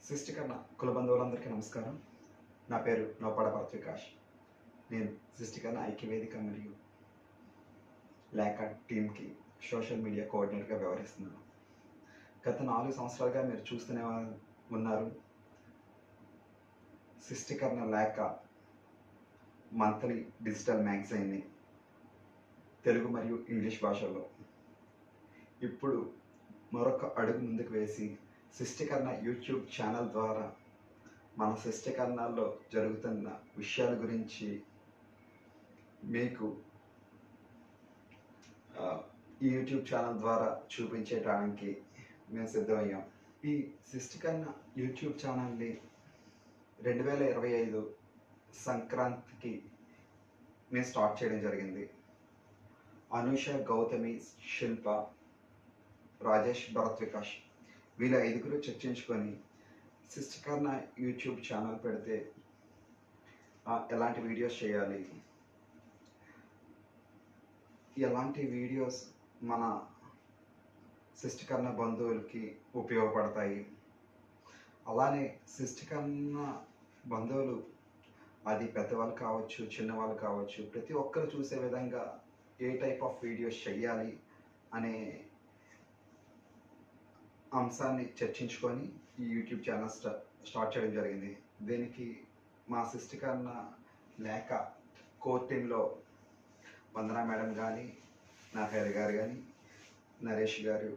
సృష్టికర్ణ కుల బంధువులందరికీ నమస్కారం. నా పేరు నౌపాడ భరత్ వికాష్. నేను సృష్టికర్ణ ఐక్యవేదిక మరియు లేక టీమ్కి సోషల్ మీడియా కోఆర్డినేటర్గా వ్యవహరిస్తున్నాను. గత 4 సంవత్సరాలుగా మీరు చూస్తూనే ఉన్నారు. సృష్టికర్ణ లేక మంత్లీ డిజిటల్ మ్యాగజైన్ని తెలుగు మరియు ఇంగ్లీష్ భాషల్లో ఇప్పుడు మరొక అడుగు ముందుకు వేసి సృష్టికర్ణ యూట్యూబ్ ఛానల్ ద్వారా మన సృష్టికర్ణాల్లో జరుగుతున్న విషయాల గురించి మీకు ఈ యూట్యూబ్ ఛానల్ ద్వారా చూపించడానికి మేము సిద్ధమయ్యాం. ఈ సృష్టికర్ణ యూట్యూబ్ ఛానల్ని 2025 సంక్రాంతికి మేము స్టార్ట్ చేయడం జరిగింది. అనుష, గౌతమి, శిల్ప, రాజేష్, భరత్ వికాష్ వీళ్ళ 5గురు చర్చించుకొని సృష్టికర్ణ యూట్యూబ్ ఛానల్ పెడితే ఎలాంటి వీడియోస్ చేయాలి, ఎలాంటి వీడియోస్ మన సృష్టికర్ణ బంధువులకి ఉపయోగపడతాయి, అలానే సృష్టికర్ణ బంధువులు అది పెద్దవాళ్ళు కావచ్చు, చిన్నవాళ్ళు కావచ్చు, ప్రతి ఒక్కరు చూసే విధంగా ఏ టైప్ ఆఫ్ వీడియోస్ చేయాలి అనే అంశాన్ని చర్చించుకొని ఈ యూట్యూబ్ ఛానల్ స్టార్ట్ చేయడం జరిగింది. దీనికి మా సృష్టికర్ణ లేక కోర్ టీంలో వందనా మేడం కానీ, నాహేర్ గారు కానీ, నరేష్ గారు,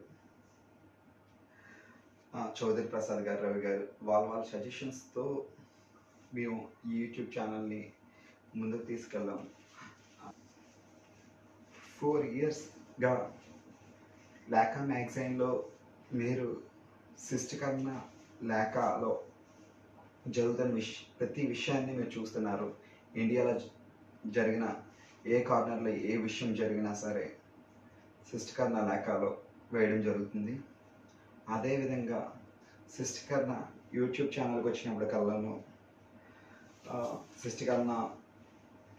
చౌదరి ప్రసాద్ గారు, రవి గారు వాళ్ళ సజెషన్స్తో మేము ఈ యూట్యూబ్ ఛానల్ని ముందుకు తీసుకెళ్ళాము. 4 ఇయర్స్గా లేక మ్యాగజైన్లో మీరు సృష్టికర్ణ లేఖలో జరుగుతున్న ప్రతి విషయాన్ని మీరు చూస్తున్నారు. ఇండియాలో జరిగిన ఏ కార్నర్లో ఏ విషయం జరిగినా సరే సృష్టికర్ణ లేఖలో వేయడం జరుగుతుంది. అదేవిధంగా సృష్టికర్ణ యూట్యూబ్ ఛానల్కి వచ్చినప్పటికల్లాను సృష్టికర్ణ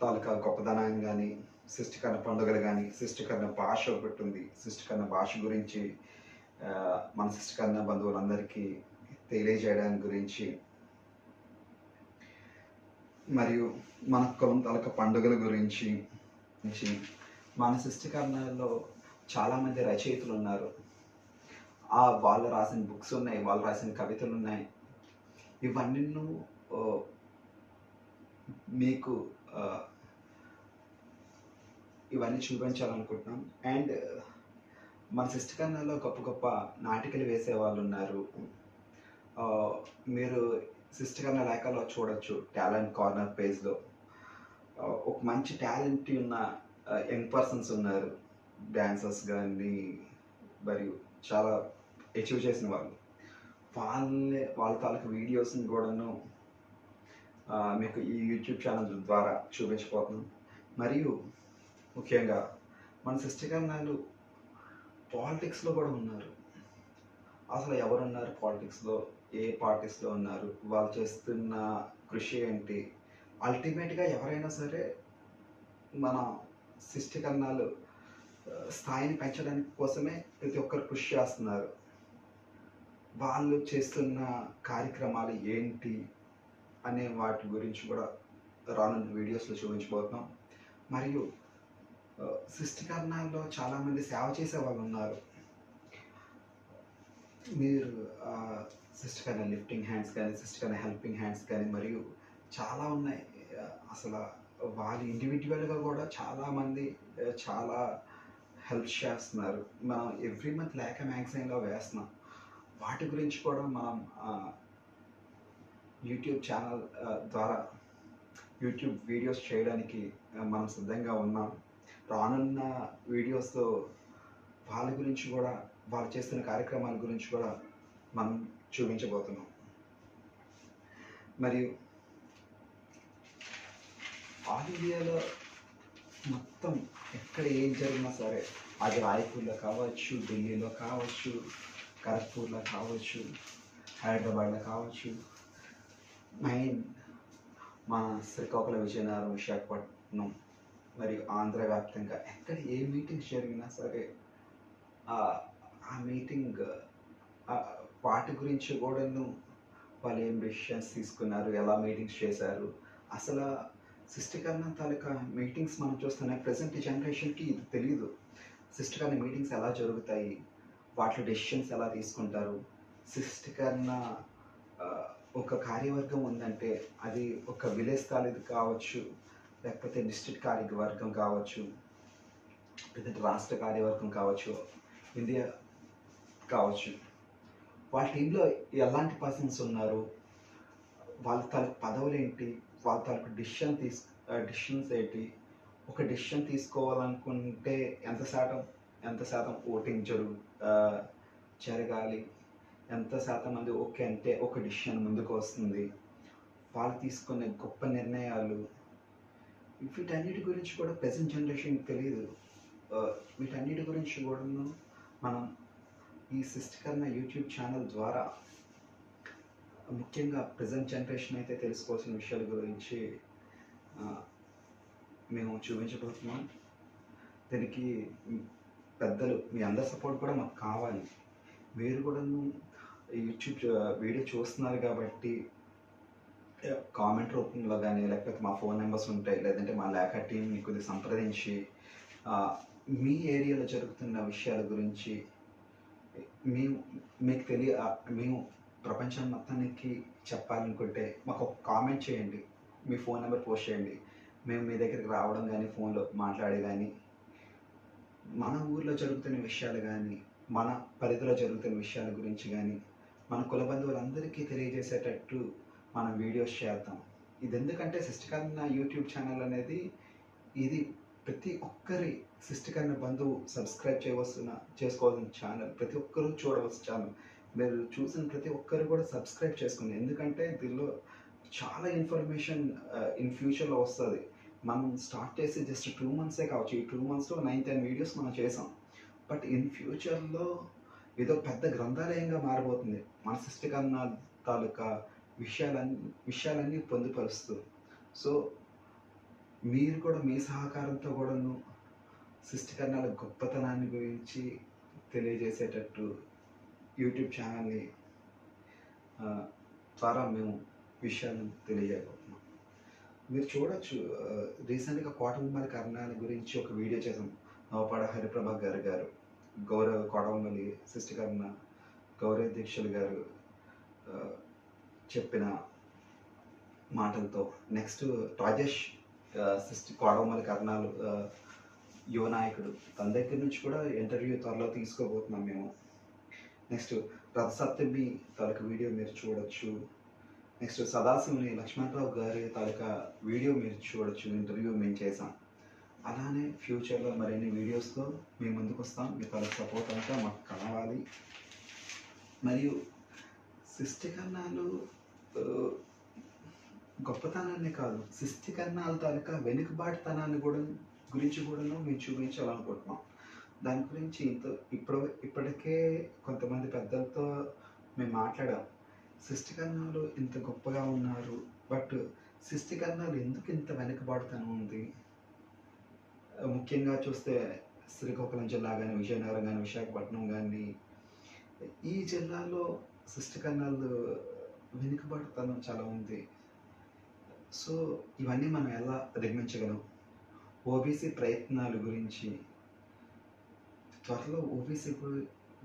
తాలూకా గొప్పదనాన్ని కానీ, సృష్టికర్ణ పండుగలు కానీ, సృష్టికర్ణ భాష ఒకటి ఉంది, సృష్టికర్ణ భాష గురించి మన సృష్టికర్ణ బంధువులందరికీ తెలియజేయడానికి గురించి, మరియు మన కులం తాలూకా పండుగల గురించి మన సృష్టికర్ణలో చాలామంది రచయితలు ఉన్నారు. వాళ్ళు రాసిన బుక్స్ ఉన్నాయి, వాళ్ళు రాసిన కవితలు ఉన్నాయి. ఇవన్నీ మీకు ఇవన్నీ చూపించాలనుకుంటున్నాం. అండ్ మన సృష్టికర్ణలో గొప్ప గొప్ప నాటికలు వేసే వాళ్ళు ఉన్నారు. మీరు సృష్టికర్ణ లేఖలో చూడొచ్చు, టాలెంట్ కార్నర్ పేజ్లో ఒక మంచి టాలెంట్ ఉన్న యంగ్ పర్సన్స్ ఉన్నారు, డాన్సర్స్ కానీ, మరియు చాలా అచీవ్ చేసిన వాళ్ళు. వాళ్ళ తాలూకు వీడియోస్ని కూడాను మీకు ఈ యూట్యూబ్ ఛానల్ ద్వారా చూపించబోతున్నాం. మరియు ముఖ్యంగా మన సృష్టికర్ణలు పాలిటిక్స్లో కూడా ఉన్నారు. అసలు ఎవరున్నారు పాలిటిక్స్లో, ఏ పార్టీస్లో ఉన్నారు, వాళ్ళు చేస్తున్న కృషి ఏంటి, అల్టిమేట్గా ఎవరైనా సరే మన సృష్టికర్ణాలు స్థాయిని పెంచడానికి కోసమే ప్రతి ఒక్కరు కృషి చేస్తున్నారు. వాళ్ళు చేస్తున్న కార్యక్రమాలు ఏంటి అనే వాటి గురించి కూడా రానున్న వీడియోస్లో చూపించబోతున్నాం. మరియు సృష్టికర్ణాల్లో చాలామంది సేవ చేసే వాళ్ళు ఉన్నారు. మీరు సృష్టికర్ణ లిఫ్టింగ్ హ్యాండ్స్ కానీ, సృష్టికర్ణ హెల్పింగ్ హ్యాండ్స్ కానీ, మరియు చాలా ఉన్నాయి. అసలు వాళ్ళు ఇండివిజువల్గా కూడా చాలామంది చాలా హెల్ప్ చేస్తున్నారు. మనం ఎవ్రీ మంత్ లేక మ్యాగజైన్లో వేస్తున్నాం. వాటి గురించి కూడా మనం యూట్యూబ్ ఛానల్ ద్వారా యూట్యూబ్ వీడియోస్ చేయడానికి మనం సిద్ధంగా ఉన్నాం. రానున్న వీడియోస్తో వాళ్ళ గురించి కూడా, వాళ్ళు చేస్తున్న కార్యక్రమాల గురించి కూడా మనం చూపించబోతున్నాం. మరియు ఆల్ ఇండియాలో మొత్తం ఎక్కడ ఏం జరిగినా సరే, అది రాయ్పూర్లో కావచ్చు, ఢిల్లీలో కావచ్చు, ఖరగ్పూర్లో కావచ్చు, హైదరాబాద్లో కావచ్చు, మెయిన్ మన శ్రీకాకుళం, విజయనగరం, విశాఖపట్నం మరియు ఆంధ్ర వ్యాప్తంగా ఎక్కడ ఏ మీటింగ్స్ జరిగినా సరే ఆ మీటింగ్ వాటి గురించి కూడాను వాళ్ళు ఏం డెసిషన్స్ తీసుకున్నారు, ఎలా మీటింగ్స్ చేశారు. అసలు సిస్టికర్ణ తాలూకా మీటింగ్స్ మనం చూస్తున్నాం. ప్రజెంట్ జనరేషన్కి ఇది తెలీదు. సిస్టికర్ణ మీటింగ్స్ ఎలా జరుగుతాయి, వాటిలో డెసిషన్స్ ఎలా తీసుకుంటారు. సిస్టికర్ణ ఒక కార్యవర్గం ఉందంటే అది ఒక విలేజ్ స్థాయిది కావచ్చు, లేకపోతే డిస్ట్రిక్ట్ కార్యవర్గం కావచ్చు, లేదంటే రాష్ట్ర కార్యవర్గం కావచ్చు, ఇండియా కావచ్చు. వాళ్ళ టీంలో ఎలాంటి పర్సన్స్ ఉన్నారు, వాళ్ళ తాలూకు పదవులు ఏంటి, వాళ్ళ తాలూకు డిసిషన్స్ ఏంటి, ఒక డిసిషన్ తీసుకోవాలనుకుంటే ఎంత శాతం ఓటింగ్ జరగాలి, ఎంత శాతం మంది ఓకే అంటే ఒక డిసిషన్ ముందుకు వస్తుంది, వాళ్ళు తీసుకునే గొప్ప నిర్ణయాలు, వీటన్నిటి గురించి కూడా ప్రజెంట్ జనరేషన్కి తెలియదు. వీటన్నిటి గురించి కూడా మనం ఈ సిస్టికర్ణ యూట్యూబ్ ఛానల్ ద్వారా ముఖ్యంగా ప్రజెంట్ జనరేషన్ అయితే తెలుసుకోవాల్సిన విషయాల గురించి మేము చూపించబోతున్నాం. దీనికి పెద్దలు మీ అందరి సపోర్ట్ కూడా మాకు కావాలి. మీరు కూడా యూట్యూబ్ వీడియో చూస్తున్నారు కాబట్టి కామెంట్ రూపంలో కానీ, లేకపోతే మా ఫోన్ నెంబర్స్ ఉంటాయి, లేదంటే మా లేఖ టీంని కొద్దిగా సంప్రదించి మీ ఏరియాలో జరుగుతున్న విషయాల గురించి మీకు మేము ప్రపంచం మొత్తానికి చెప్పాలనుకుంటే మాకు ఒక కామెంట్ చేయండి, మీ ఫోన్ నెంబర్ పోస్ట్ చేయండి. మేము మీ దగ్గరికి రావడం కానీ, ఫోన్లో మాట్లాడే కానీ, మన ఊర్లో జరుగుతున్న విషయాలు కానీ, మన పరిధిలో జరుగుతున్న విషయాల గురించి కానీ, మన కుల బంధువులందరికీ తెలియజేసేటట్టు మనం వీడియోస్ చేద్దాం. ఇది ఎందుకంటే సిస్టికర్ణ యూట్యూబ్ ఛానల్ అనేది ఇది ప్రతి ఒక్కరి సిస్టికర్ణ బంధువు సబ్స్క్రైబ్ చేసుకోవాల్సిన ఛానల్, ప్రతి ఒక్కరూ చూడవలసిన ఛానల్. మీరు చూసిన ప్రతి ఒక్కరు కూడా సబ్స్క్రైబ్ చేసుకోండి. ఎందుకంటే దీనిలో చాలా ఇన్ఫర్మేషన్ ఇన్ ఫ్యూచర్లో వస్తుంది. మనం స్టార్ట్ చేసి జస్ట్ 2 monthsే కావచ్చు. ఈ 2 monthsలో 9-10 వీడియోస్ మనం చేసాం. బట్ ఇన్ ఫ్యూచర్లో ఇదో పెద్ద గ్రంథాలయంగా మారబోతుంది. మన సిస్టికర్ణ తాలూకా విషయాలన్నీ పొందుపరుస్తూ. సో మీరు కూడా మీ సహకారంతో కూడాను సిస్టికర్ణాల గొప్పతనాన్ని గురించి తెలియజేసేటట్టు యూట్యూబ్ ఛానల్ని ద్వారా మేము విషయాలను తెలియజేయబోతున్నాం. మీరు చూడొచ్చు, రీసెంట్గా కోటమల్లి కర్ణాల గురించి ఒక వీడియో చేసాం. నవపాడ హరిప్రభ గారు గౌరవ కోటమల్లి సిస్టికర్ణ గౌరవ దీక్షలు గారు చెప్పిన మాటలతో. నెక్స్ట్ రాజేష్ కోటమల్లి కర్ణాలు యువ నాయకుడు, తన దగ్గర నుంచి కూడా ఇంటర్వ్యూ త్వరలో తీసుకోబోతున్నాం మేము. నెక్స్ట్ రథసప్తమి తాలూకా వీడియో మీరు చూడొచ్చు. నెక్స్ట్ సదాశివుని లక్ష్మణరావు గారి తాలూకా వీడియో మీరు చూడొచ్చు, ఇంటర్వ్యూ మేము చేసాం. అలానే ఫ్యూచర్లో మరిన్ని వీడియోస్తో మేము ముందుకు వస్తాం. మీ తాలూకా సపోర్ట్ అంతా మాకు కావాలి. మరియు సిస్టికర్ణాలు గొప్పతనాన్ని కాదు, సిస్టికర్ణాల తాలూకా వెనుకబాటుతనాన్ని గురించి కూడా మేము చూపించాలనుకుంటున్నాం. దాని గురించి ఇప్పటికే కొంతమంది పెద్దలతో మేము మాట్లాడాం. సిస్టికర్ణాలు ఇంత గొప్పగా ఉన్నారు, బట్ సిస్టికర్ణాలు ఎందుకు ఇంత వెనుకబాటుతనం ఉంది? ముఖ్యంగా చూస్తే శ్రీకాకుళం జిల్లా కానీ, విజయనగరం కానీ, విశాఖపట్నం కానీ, ఈ జిల్లాలో సిస్టికర్ణాలు వెనుకబాటుతనం చాలా ఉంది. సో ఇవన్నీ మనం ఎలా అధిగమించగలం? ఓబీసీ ప్రయత్నాల గురించి త్వరలో ఓబీసీ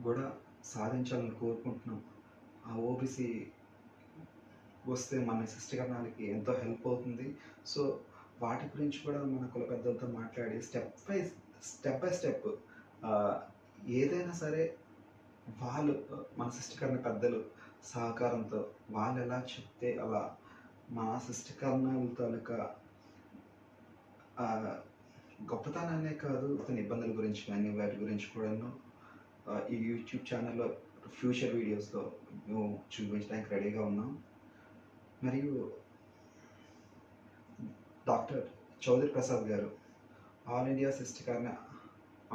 కూడా సాధించాలని కోరుకుంటున్నాం. ఆ ఓబీసీ వస్తే మన సిస్టికర్ణాలకి ఎంతో హెల్ప్ అవుతుంది. సో వాటి గురించి కూడా మన కుల పెద్దలతో మాట్లాడి స్టెప్ బై స్టెప్ ఏదైనా సరే వాళ్ళు మన సిస్టికర్ణ పెద్దలు సహకారంతో వాళ్ళు ఎలా చెప్తే అలా మన సిస్టికర్ణాల తాలూకా గొప్పతనాన్నే కాదు, కొన్ని ఇబ్బందుల గురించి కానీ వాటి గురించి కూడాను ఈ యూట్యూబ్ ఛానల్లో ఫ్యూచర్ వీడియోస్లో మేము చూపించడానికి రెడీగా ఉన్నాం. మరియు డాక్టర్ చౌదరి ప్రసాద్ గారు ఆల్ ఇండియా సిస్టికర్ణ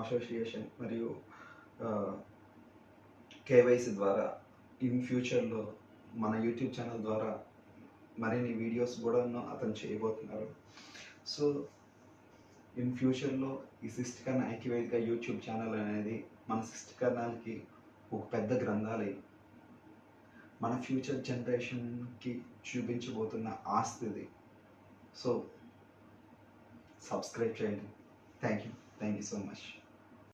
అసోసియేషన్ మరియు కేవైసీ ద్వారా ఇన్ ఫ్యూచర్లో మన యూట్యూబ్ ఛానల్ ద్వారా మరిన్ని వీడియోస్ కూడా అతను చేయబోతున్నారు. సో ఇన్ ఫ్యూచర్లో ఈ సిస్టికర్ణ ఐక్యవేదిక యూట్యూబ్ ఛానల్ అనేది మన సిస్టికర్ణాలకి ఒక పెద్ద గ్రంథాలయం. మన ఫ్యూచర్ జనరేషన్కి చూపించబోతున్న ఆస్తి ఇది. సో సబ్స్క్రైబ్ చేయండి. Thank you so much.